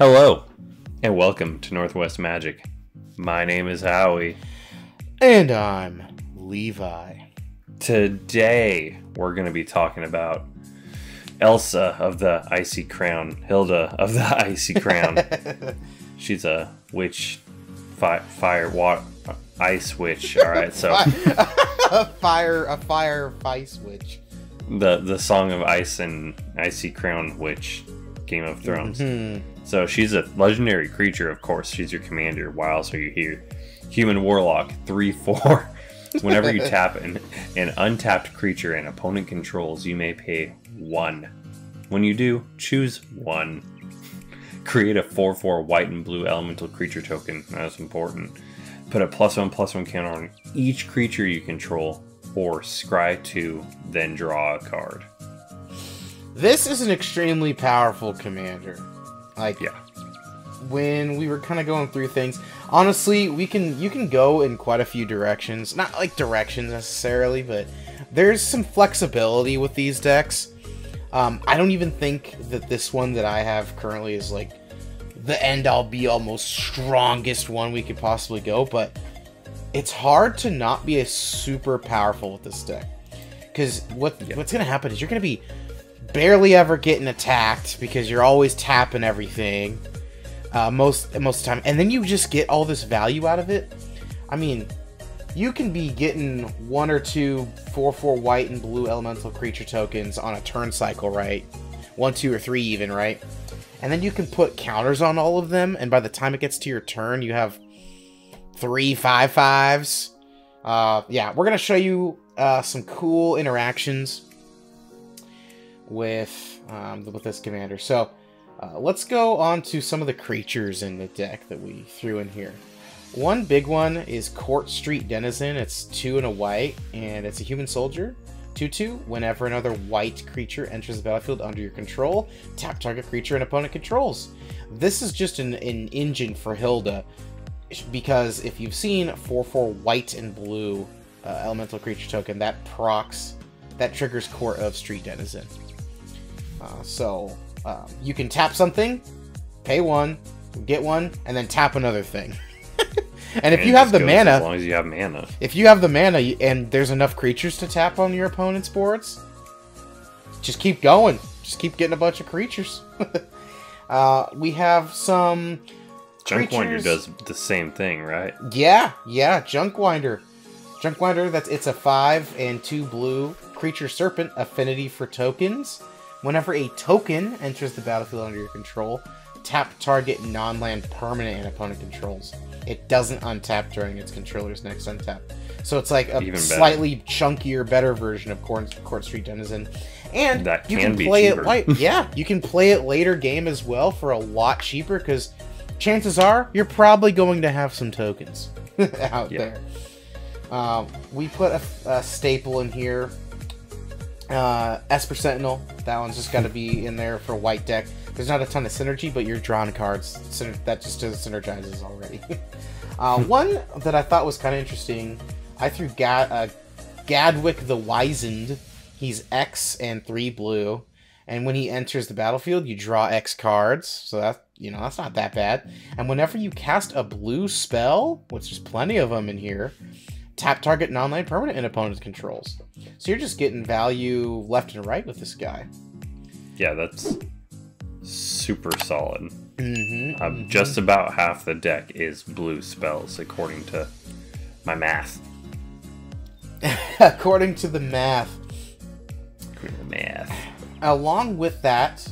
Hello, and welcome to Northwest Magic. My name is Howie. And I'm Levi. Today, we're going to be talking about Elsa of the Icy Crown, Hylda of the Icy Crown. She's a witch, fire, water, ice witch. All right, so a fire ice witch. The Song of Ice and Icy Crown witch, Game of Thrones. Mm-hmm. So she's a legendary creature, of course. She's your commander. Why else are you here? Human Warlock, 3/4. Whenever you tap an untapped creature an opponent controls, you may pay 1. When you do, choose 1. Create a 4/4 white and blue elemental creature token. That's important. Put a +1/+1 counter on each creature you control, or scry 2, then draw a card. This is an extremely powerful commander. Yeah. When we were kind of going through things, honestly, you can go in quite a few directions. Not like directions necessarily, but there's some flexibility with these decks. I don't even think that this one that I have currently is like the end-all be-all most strongest one we could possibly go, but it's hard to not be a super powerful with this deck. Because what's going to happen is you're going to be barely ever getting attacked because you're always tapping everything most of the time, and then you just get all this value out of it. I mean, you can be getting 1 or 2 4/4 white and blue elemental creature tokens on a turn cycle, right? 1, 2, or 3 even, right? And then you can put counters on all of them, and by the time it gets to your turn, you have 3 5/5s. Yeah, we're gonna show you some cool interactions with this commander. So let's go on to some of the creatures in the deck that we threw in here. One big one is Court Street Denizen. It's 2 and a white, and it's a human soldier. 2/2. Whenever another white creature enters the battlefield under your control, tap target creature and opponent controls. This is just an engine for Hylda, because if you've seen 4/4 white and blue elemental creature token, that triggers Court of Street Denizen. So you can tap something, pay 1, get 1, and then tap another thing. And if you have the mana, as long as you have mana, if you have the mana and there's enough creatures to tap on your opponent's boards, just keep going. Just keep getting a bunch of creatures. We have some Junkwinder does the same thing, right? Yeah, Junkwinder. It's a 5 and 2 blue creature serpent, affinity for tokens. Whenever a token enters the battlefield under your control, tap target non-land permanent and opponent controls. It doesn't untap during its controller's next untap. So it's like a slightly chunkier, better version of Court Street Denizen. And that you can play it light. Yeah, you can play it later game as well for a lot cheaper, because chances are you're probably going to have some tokens out there. We put a staple in here. Esper Sentinel. That one's just got to be in there for a white deck. There's not a ton of synergy, but you're drawing cards. That just synergizes already. One that I thought was kind of interesting, I threw Gadwick the Wizened. He's X and 3 blue, and when he enters the battlefield, you draw X cards. So that's not that bad. And whenever you cast a blue spell, which there's plenty of them in here, tap target non-land permanent and opponent's controls. So you're just getting value left and right with this guy. Yeah, that's super solid. Just about half the deck is blue spells, according to my math. According to the math. Along with that,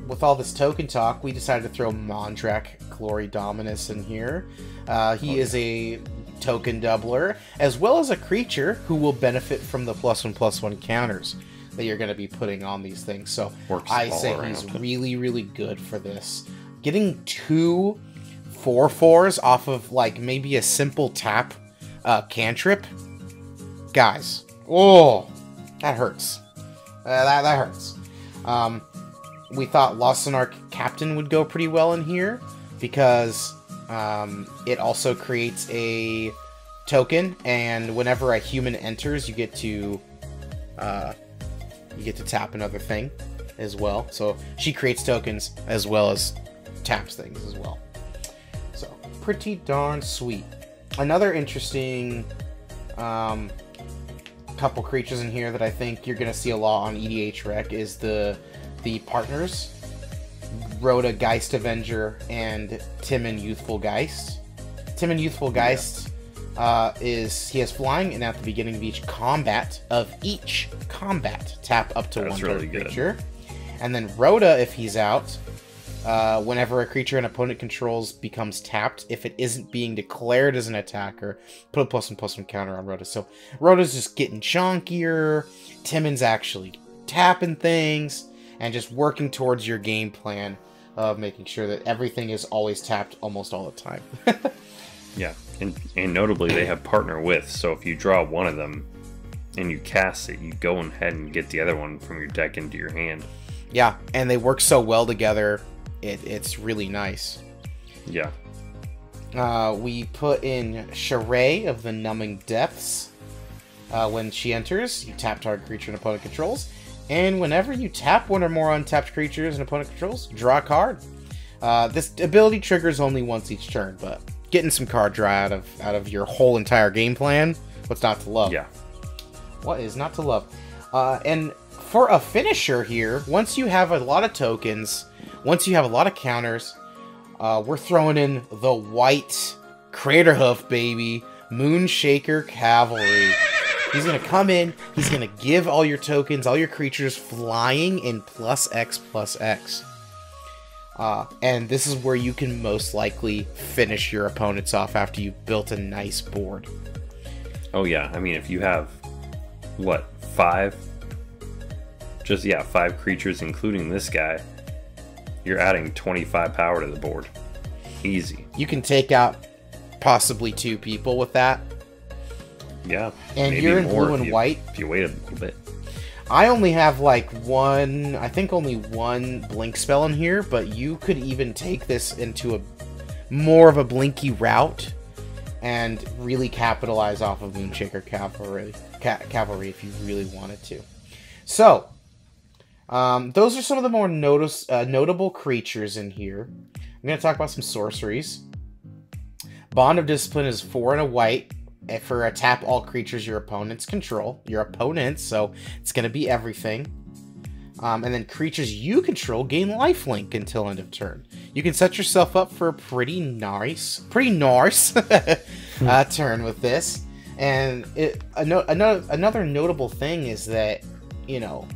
with all this token talk, we decided to throw Mondrak Glory Dominus in here. He is a token doubler, as well as a creature who will benefit from the +1/+1 counters that you're going to be putting on these things. So I say he's really, really good for this. Getting 2 4/4s off of like maybe a simple tap cantrip, guys. Oh, that hurts. That hurts. We thought Lost Captain would go pretty well in here, because it also creates a token, and whenever a human enters, you get to tap another thing as well. So she creates tokens as well as taps things as well. So, pretty darn sweet. Another interesting couple creatures in here that I think you're going to see a lot on EDH Rec is the partners. Rhoda Geist Avenger and Timon Youthful Geist. Timon Youthful Geist he has flying, and at the beginning of each combat, tap up to one really creature. And then Rhoda, if he's out, whenever a creature an opponent controls becomes tapped, if it isn't being declared as an attacker, put a +1/+1 counter on Rhoda. So Rhoda's just getting chonkier, Timon's actually tapping things, and just working towards your game plan of making sure that everything is always tapped almost all the time. Yeah, and notably they have partner with, so if you draw one of them and you cast it, you go ahead and get the other one from your deck into your hand. Yeah, and they work so well together, it's really nice. Yeah. We put in Sheree of the Numbing Depths. When she enters, you tap target creature an opponent controls. And whenever you tap one or more untapped creatures an opponent controls, draw a card. This ability triggers only once each turn, but getting some card draw out of your whole entire game plan, what's not to love? Yeah. What is not to love? And for a finisher here, once you have a lot of tokens, once you have a lot of counters, we're throwing in the white Crater Hoof, baby. Moonshaker Cavalry. He's going to come in, he's going to give all your tokens, all your creatures flying in +X/+X. And this is where you can most likely finish your opponents off after you've built a nice board. Oh yeah, I mean if you have, what, 5? Just, yeah, 5 creatures including this guy, you're adding 25 power to the board. Easy. You can take out possibly 2 people with that. Yeah. And you're in blue and white. If you wait a little bit. I only have like only one blink spell in here, but you could even take this into a more of a blinky route and really capitalize off of Moonshaker Cavalry if you really wanted to. So, those are some of the more notable creatures in here. I'm going to talk about some sorceries. Bond of Discipline is 4 and a white. For a tap all creatures your opponents control. Your opponents, so it's going to be everything. And then creatures you control gain lifelink until end of turn. You can set yourself up for a pretty nice turn with this. And another notable thing is that, you know,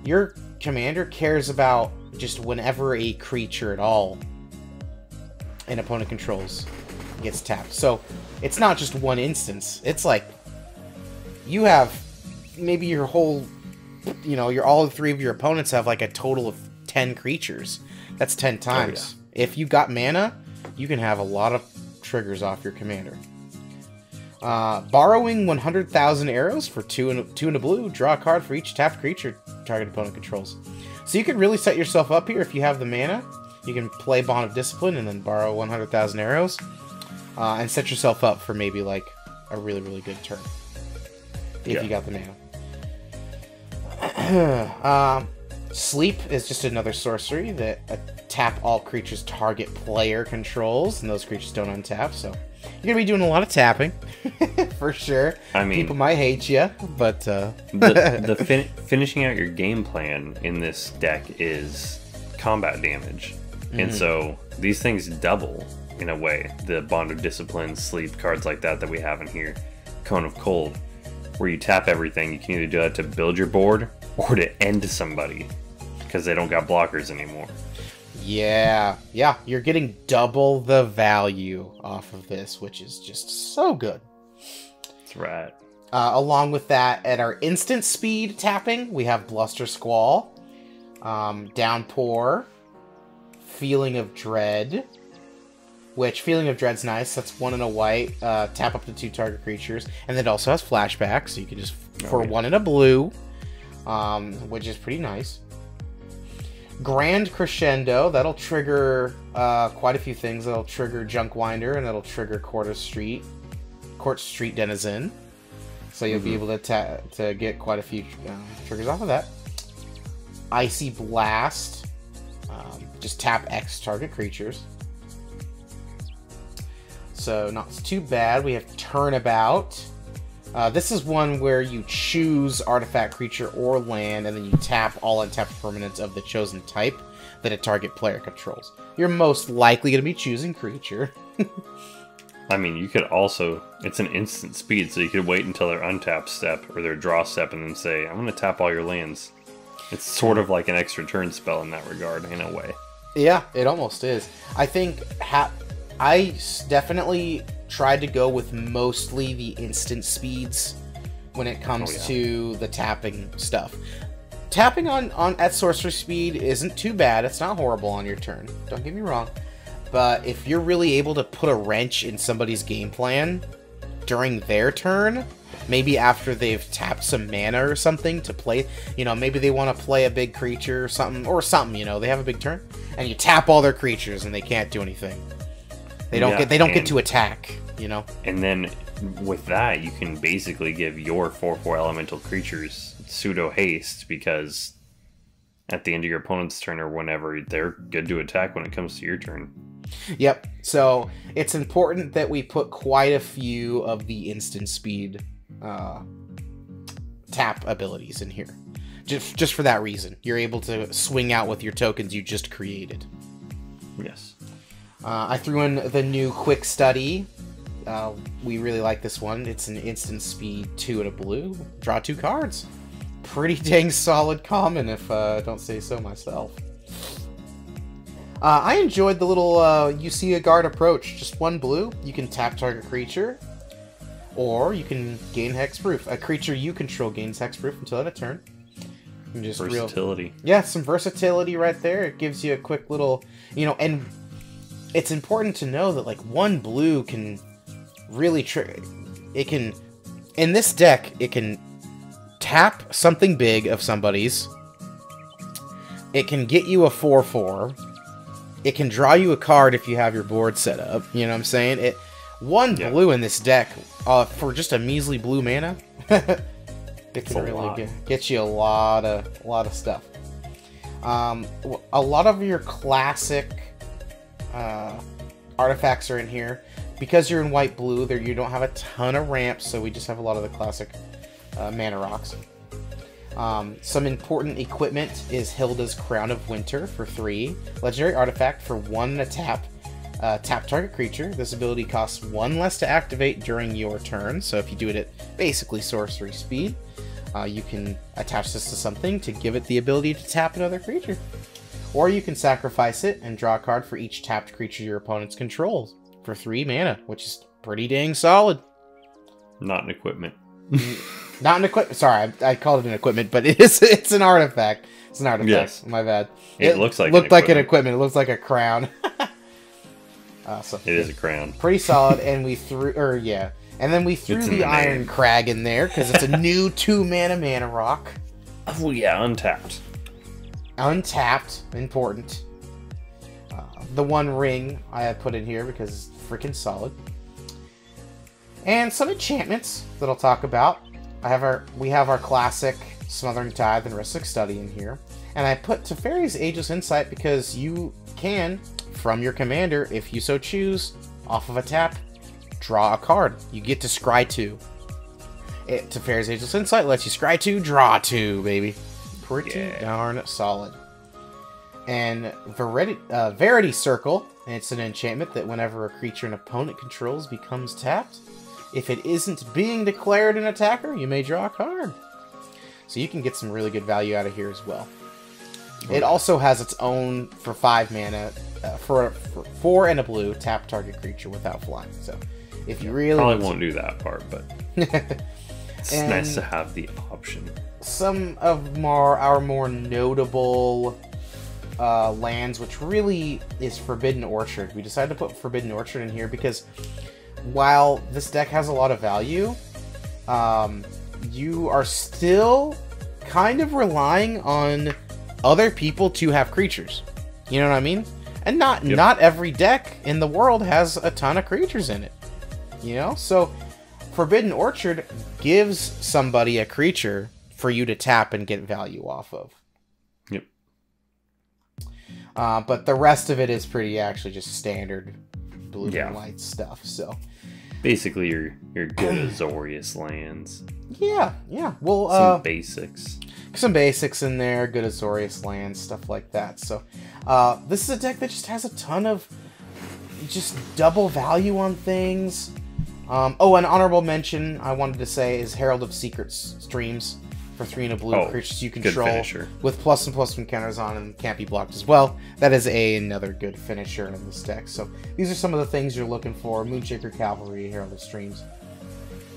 your commander cares about just whenever a creature at all an opponent controls gets tapped. So it's not just one instance. It's like you have maybe your whole, you know, all 3 of your opponents have like a total of 10 creatures. That's 10 times. Oh, yeah. If you got mana, you can have a lot of triggers off your commander. Borrowing 100,000 arrows for 2 and a blue. Draw a card for each tapped creature target opponent controls. So you could really set yourself up here if you have the mana. You can play Bond of Discipline and then borrow 100,000 arrows. And set yourself up for maybe like a really, really good turn. If you got the mana. Sleep is just another sorcery that tap all creatures target player controls, and those creatures don't untap, so you're going to be doing a lot of tapping, for sure. I mean, people might hate you, but... finishing out your game plan in this deck is combat damage. Mm-hmm. And so these things double, in a way. The Bond of Discipline, Sleep, cards like that we have in here. Cone of Cold, where you tap everything. You can either do that to build your board or to end somebody, because they don't got blockers anymore. Yeah, you're getting double the value off of this, which is just so good. That's right. Along with that, at our instant speed tapping, we have Bluster Squall, Downpour, Feeling of Dread, which Feeling of Dread's nice. That's 1 and a white, tap up to 2 target creatures, and it also has flashback, so you can just, for 1 and a blue, which is pretty nice. Grand Crescendo, that'll trigger quite a few things. That'll trigger Junkwinder, and that'll trigger Court Street Denizen. So you'll be able to get quite a few triggers off of that. Icy Blast, Just tap X target creatures. So not too bad. We have Turnabout. This is one where you choose artifact, creature, or land, and then you tap all untapped permanents of the chosen type that a target player controls. You're most likely going to be choosing creature. I mean, you could also... It's an instant speed, so you could wait until their untap step, or their draw step, and then say, I'm going to tap all your lands. It's sort of like an extra turn spell in that regard, in a way. Yeah, it almost is. I think I definitely tried to go with mostly the instant speeds when it comes to the tapping stuff. Tapping on at sorcery speed isn't too bad. It's not horrible on your turn. Don't get me wrong. But if you're really able to put a wrench in somebody's game plan during their turn, maybe after they've tapped some mana or something to play, maybe they want to play a big creature or something, they have a big turn, and you tap all their creatures and they can't do anything. They don't get to attack, And then with that, you can basically give your 4/4 elemental creatures pseudo haste, because at the end of your opponent's turn or whenever, they're good to attack when it comes to your turn. Yep. So it's important that we put quite a few of the instant speed tap abilities in here. Just for that reason. You're able to swing out with your tokens you just created. Yes. I threw in the new Quick Study. We really like this one. It's an instant speed 2 and a blue. Draw 2 cards. Pretty dang solid common, if I don't say so myself. I enjoyed the little you see a guard approach. Just 1 blue. You can tap target creature, or you can gain hexproof. A creature you control gains hexproof until end of turn. Just versatility. Yeah, some versatility right there. It gives you a quick little, and it's important to know that like 1 blue can really it can, in this deck, it can tap something big of somebody's. It can get you a 4/4. It can draw you a card if you have your board set up. You know what I'm saying? One blue in this deck for just a measly blue mana. It can really get you a lot of stuff. A lot of your classic artifacts are in here. Because you're in white-blue, you don't have a ton of ramps, so we just have a lot of the classic mana rocks. Some important equipment is Hylda's Crown of Winter for 3. Legendary artifact for 1 and a tap. Tap target creature. This ability costs 1 less to activate during your turn, so if you do it at basically sorcery speed, you can attach this to something to give it the ability to tap another creature. Or you can sacrifice it and draw a card for each tapped creature your opponent controls for 3 mana, which is pretty dang solid. Not an equipment. Not an equipment. Sorry, I called it an equipment, but it's an artifact. It's an artifact. Yes. My bad. It looks like an equipment. It looks like a crown. Awesome. It is a crown. Pretty solid, and we threw, and then we threw the Iron Crag in there because it's a new 2 mana rock. Oh yeah, untapped. Untapped, important. The 1 ring I put in here because it's freaking solid. And some enchantments that I'll talk about. We have our classic Smothering Tithe and Rustic Study in here. And I put Teferi's Ageless Insight because you can, from your commander, if you so choose, off of a tap, draw a card. You get to scry 2. Teferi's Ageless Insight lets you scry 2, draw 2, baby. Pretty darn solid. And Verity Circle, and it's an enchantment that whenever a creature an opponent controls becomes tapped, if it isn't being declared an attacker, you may draw a card. So you can get some really good value out of here as well. It also has its own, for 5 mana, for 4 and a blue, tap target creature without flying. So if you really probably won't do that part, but it's nice to have the option. Some of our more notable lands, which really is Forbidden Orchard. We decided to put Forbidden Orchard in here because while this deck has a lot of value, you are still kind of relying on other people to have creatures. You know what I mean? And not every deck in the world has a ton of creatures in it. You know? So Forbidden Orchard gives somebody a creature for you to tap and get value off of. Yep. But the rest of it is pretty actually just standard blue and white stuff. So basically, you're good Azorius lands. Yeah. Well, some basics in there, good Azorius lands, stuff like that. So this is a deck that just has a ton of just double value on things. Oh, an honorable mention I wanted to say is Herald of Secret Streams for 3 and a blue creatures you control with plus and plus counters on and can't be blocked as well. That is another good finisher in this deck. So these are some of the things you're looking for. Moonshaker Cavalry, Herald of Streams.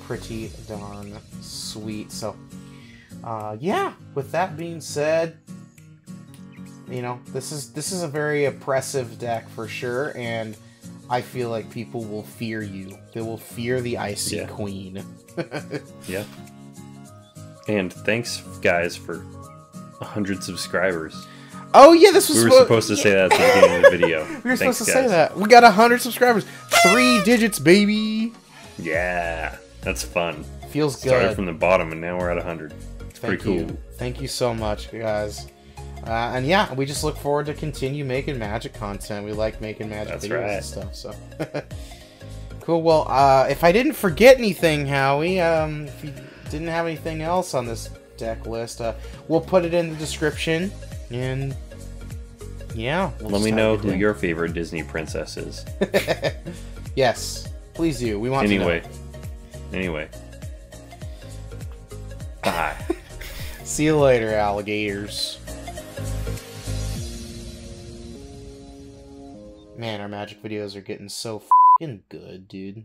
Pretty darn sweet. So yeah, with that being said, you know, this is a very oppressive deck for sure, and I feel like people will fear you. They will fear the Icy Queen. Yeah. And thanks, guys, for 100 subscribers. Oh yeah, this was. We were supposed to say that at the beginning of the video. We were supposed to say that. We got 100 subscribers. 3 digits, baby. Yeah, that's fun. Feels good. Started from the bottom, and now we're at 100. It's pretty cool. Thank you so much, guys. And yeah, we just look forward to continue making Magic content. We like making Magic videos and stuff. So cool. Well, if I didn't forget anything, Howie, if you didn't have anything else on this deck list, we'll put it in the description. And yeah, let me know who your favorite Disney princess is. Yes, please do. We want to know. Anyway. Bye. See you later, alligators. Man, our Magic videos are getting so f***ing good, dude.